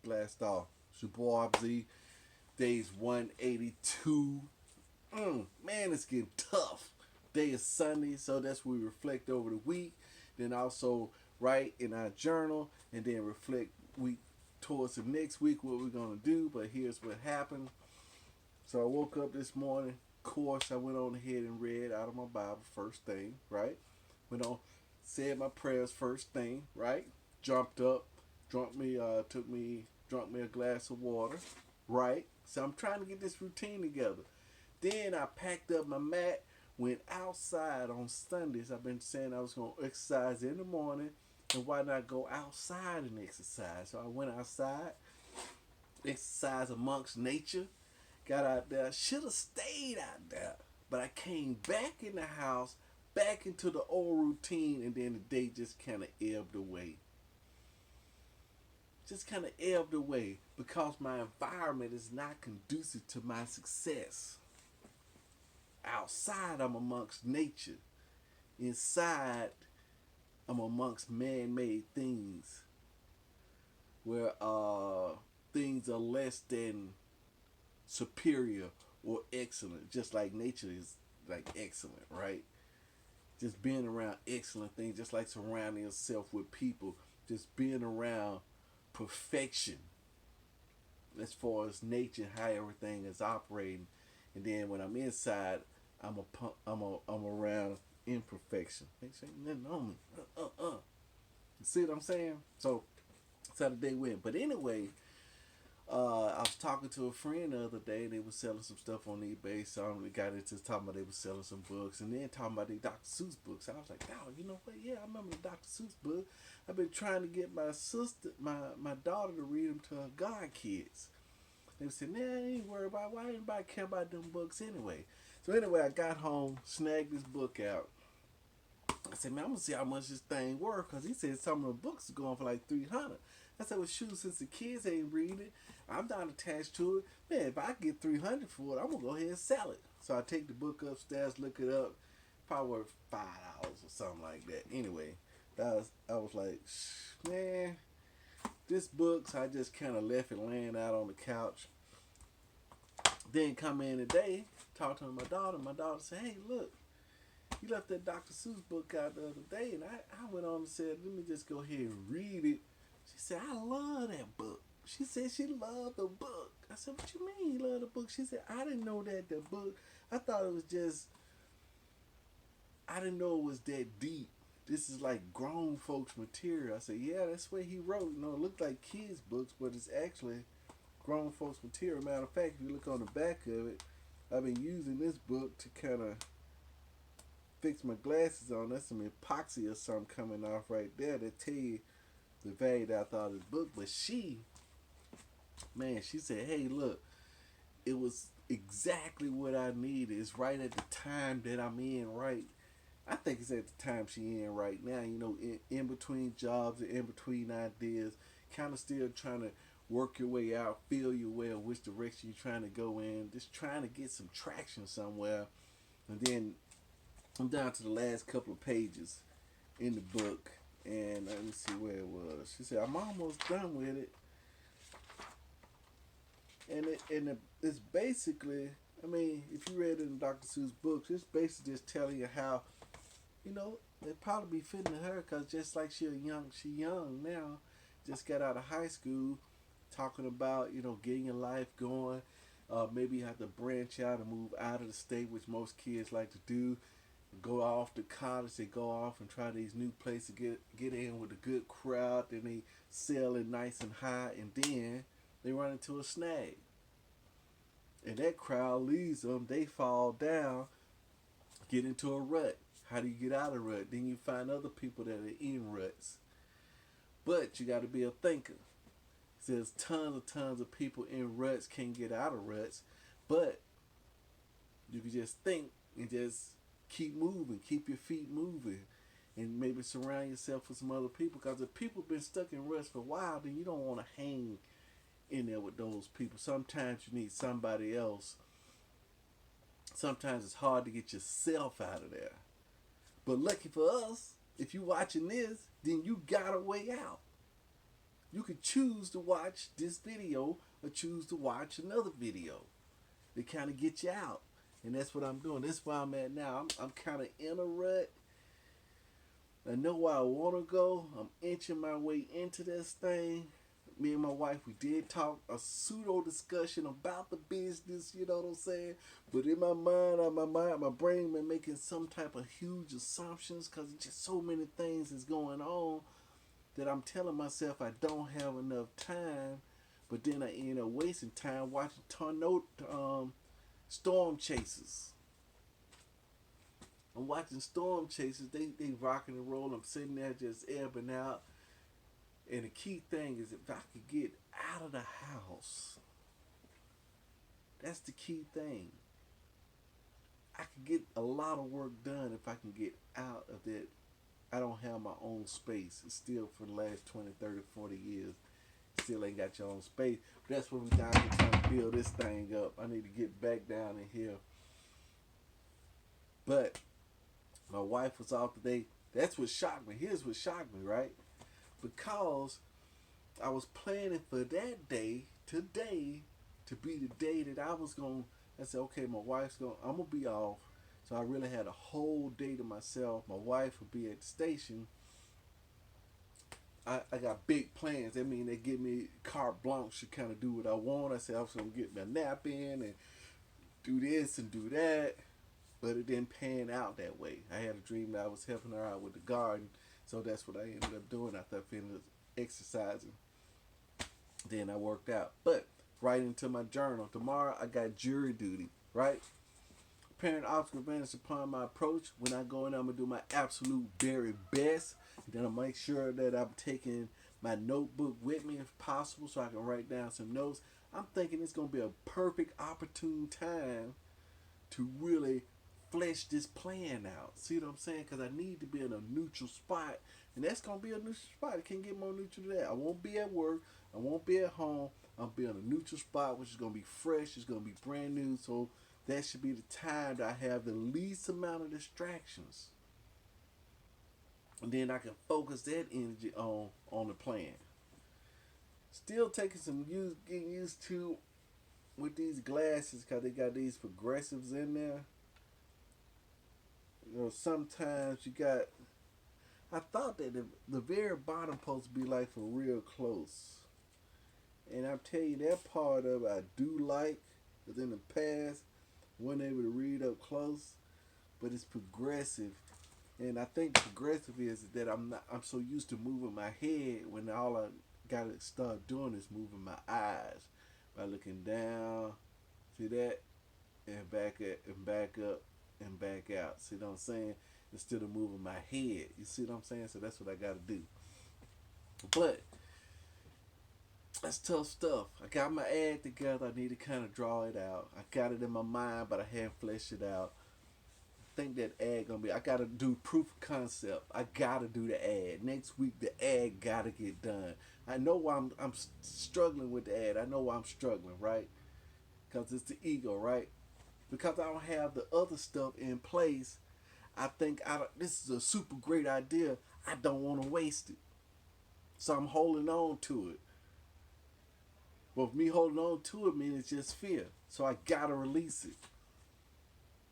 Glassed off. It's your boy Z. Days 182. Man, it's getting tough. Day is Sunday, so that's where we reflect over the week. Then also write in our journal and then reflect week towards the next week what we're gonna do. But here's what happened. So I woke up this morning. Of course, I went on ahead and read out of my Bible first thing, right? Went on, said my prayers first thing, right? Jumped up, drunk me a glass of water, right? So I'm trying to get this routine together. Then I packed up my mat, went outside on Sundays. I've been saying I was gonna exercise in the morning, and why not go outside and exercise? So I went outside, exercise amongst nature, got out there. Should have stayed out there, but I came back in the house, back into the old routine, and then the day just kind of ebbed away. Just kind of ebbed away because my environment is not conducive to my success. Outside, I'm amongst nature. Inside, I'm amongst man-made things where things are less than superior or excellent, just like nature is like excellent, right? Just being around excellent things, just like surrounding yourself with people, just being around perfection as far as nature, how everything is operating. And then when I'm inside, I'm around imperfection. Ain't nothing on me. You see what I'm saying? So that's how the day went. But anyway, I was talking to a friend the other day. They were selling some stuff on eBay. So we got into talking about they were selling some books and then talking about the Dr. Seuss books. I was like, oh, you know what? Yeah, I remember the Dr. Seuss book. I've been trying to get my daughter to read them to her godkids. They said, nah, I ain't worried about why anybody care about them books anyway. So anyway, I got home, snagged this book out. I said, man, I'm gonna see how much this thing worth, cause he said some of the books are going for like $300. I said, well, shoot, since the kids ain't reading it, I'm not attached to it. Man, if I get $300 for it, I'm gonna go ahead and sell it. So I take the book upstairs, look it up, probably worth $5 or something like that. Anyway, I was like, man, this book. So I just kind of left it laying out on the couch. Then come in today, talk to my daughter. My daughter said, hey, look, you left that Dr. Seuss book out the other day. And I went on and said, let me just go ahead and read it. She said, I love that book. She said she loved the book. I said, what you mean you love the book? She said, I didn't know that the book, I thought it was just, I didn't know it was that deep. This is like grown folks material. I said, yeah, that's what he wrote. You know, it looked like kids' books, but it's actually grown folks material. Matter of fact, if you look on the back of it, I've been using this book to kind of fix my glasses on. That's some epoxy or something coming off right there that tell you the value that I thought of this book. But she said, hey, look, it was exactly what I needed. It's right at the time that I'm in right. I think it's at the time she in right now, you know, in between jobs and in between ideas, kind of still trying to work your way out, feel your way of which direction you're trying to go in, just trying to get some traction somewhere. And then I'm down to the last couple of pages in the book, and let me see where it was. She said, I'm almost done with it. It's basically, I mean, if you read it in Dr. Seuss books, it's basically just telling you how, you know, it probably be fitting to her because just like she young now, just got out of high school, talking about, you know, getting your life going. Maybe you have to branch out and move out of the state, which most kids like to do. Go off to college, they go off and try these new places, get in with a good crowd, then they sell it nice and high, and then they run into a snag. And that crowd leaves them, they fall down, get into a rut. How do you get out of a rut? Then you find other people that are in ruts. But you got to be a thinker. There's tons of people in ruts can't get out of ruts, but you can just think and just keep moving, keep your feet moving, and maybe surround yourself with some other people. Because if people been stuck in ruts for a while, then you don't want to hang in there with those people. Sometimes you need somebody else. Sometimes it's hard to get yourself out of there. But lucky for us, if you watching this, then you got a way out. You could choose to watch this video or choose to watch another video to kind of get you out. And that's what I'm doing. That's where I'm at now. I'm kind of in a rut. I know where I want to go. I'm inching my way into this thing. Me and my wife, we did talk a pseudo discussion about the business, you know what I'm saying? But in my brain been making some type of huge assumptions because just so many things is going on that I'm telling myself I don't have enough time. But then I end up wasting time watching storm chasers. I'm watching storm chasers. They rocking and roll. I'm sitting there just ebbing out. And the key thing is if I could get out of the house, that's the key thing. I could get a lot of work done if I can get out of that. I don't have my own space. It's still for the last 20, 30, 40 years. Still ain't got your own space. But that's what we down here trying to build this thing up. I need to get back down in here. But my wife was off today. That's what shocked me. Here's what shocked me, right? Because I was planning for that day, today, to be the day that I was going. I said, okay, my wife's going. I'm gonna be off, so I really had a whole day to myself. My wife would be at the station. I got big plans. I mean, they give me carte blanche to kind of do what I want. I said I was gonna get my nap in and do this and do that, but it didn't pan out that way. I had a dream that I was helping her out with the garden, so that's what I ended up doing after I finished exercising. Then I worked out. But right into my journal. Tomorrow I got jury duty, right? Parent obstacle advantage upon my approach. When I go in, I'm going to do my absolute very best. Then I'll make sure that I'm taking my notebook with me if possible so I can write down some notes. I'm thinking it's going to be a perfect opportune time to really flesh this plan out. See what I'm saying? Because I need to be in a neutral spot. And that's going to be a neutral spot. It can't get more neutral than that. I won't be at work. I won't be at home. I'll be in a neutral spot, which is going to be fresh. It's going to be brand new. So that should be the time that I have the least amount of distractions. And then I can focus that energy on the plan. Still taking some getting used to with these glasses because they got these progressives in there. You know, sometimes you got. I thought that the very bottom supposed to be like for real close, and I'll tell you that part of it I do like, because in the past, I wasn't able to read up close, but it's progressive, and I think progressive is that I'm so used to moving my head when all I gotta start doing is moving my eyes by looking down, see that, and back up and back up and back out. See what I'm saying? Instead of moving my head. You see what I'm saying? So that's what I gotta do. But that's tough stuff. I got my ad together. I need to kind of draw it out. I got it in my mind, but I haven't fleshed it out. I think that ad gonna be. I gotta do proof of concept. I gotta do the ad next week. The ad gotta get done. I know why I'm struggling with the ad. I know why I'm struggling, right? Because it's the ego, right? Because I don't have the other stuff in place. I think this is a super great idea. I don't want to waste it. So I'm holding on to it. But me holding on to it means it's just fear. So I gotta release it.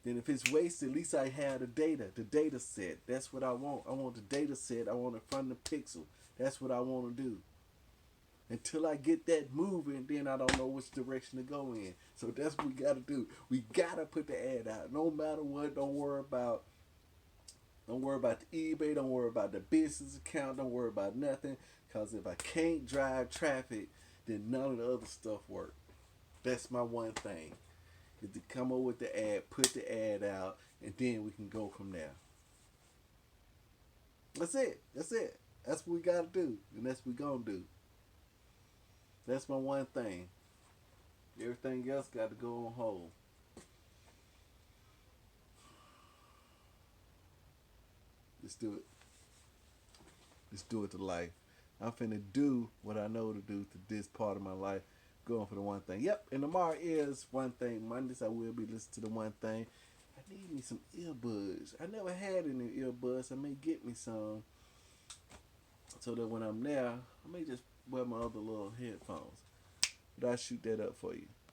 Then if it's wasted, at least I have the data set. That's what I want. I want the data set. I want it from the pixel. That's what I want to do. Until I get that moving, then I don't know which direction to go in. So that's what we gotta do. We gotta put the ad out. No matter what, don't worry about the eBay. Don't worry about the business account. Don't worry about nothing. Because if I can't drive traffic, then none of the other stuff works. That's my one thing. Is to come up with the ad, put the ad out, and then we can go from there. That's it. That's it. That's what we got to do. And that's what we're going to do. That's my one thing. Everything else got to go on hold. Let's do it. Let's do it to life. I'm finna do what I know to do to this part of my life. Going for the one thing. Yep, and tomorrow is one thing. Mondays I will be listening to the one thing. I need me some earbuds. I never had any earbuds. I may get me some. So that when I'm there, I may just where my other little headphones? But I shoot that up for you.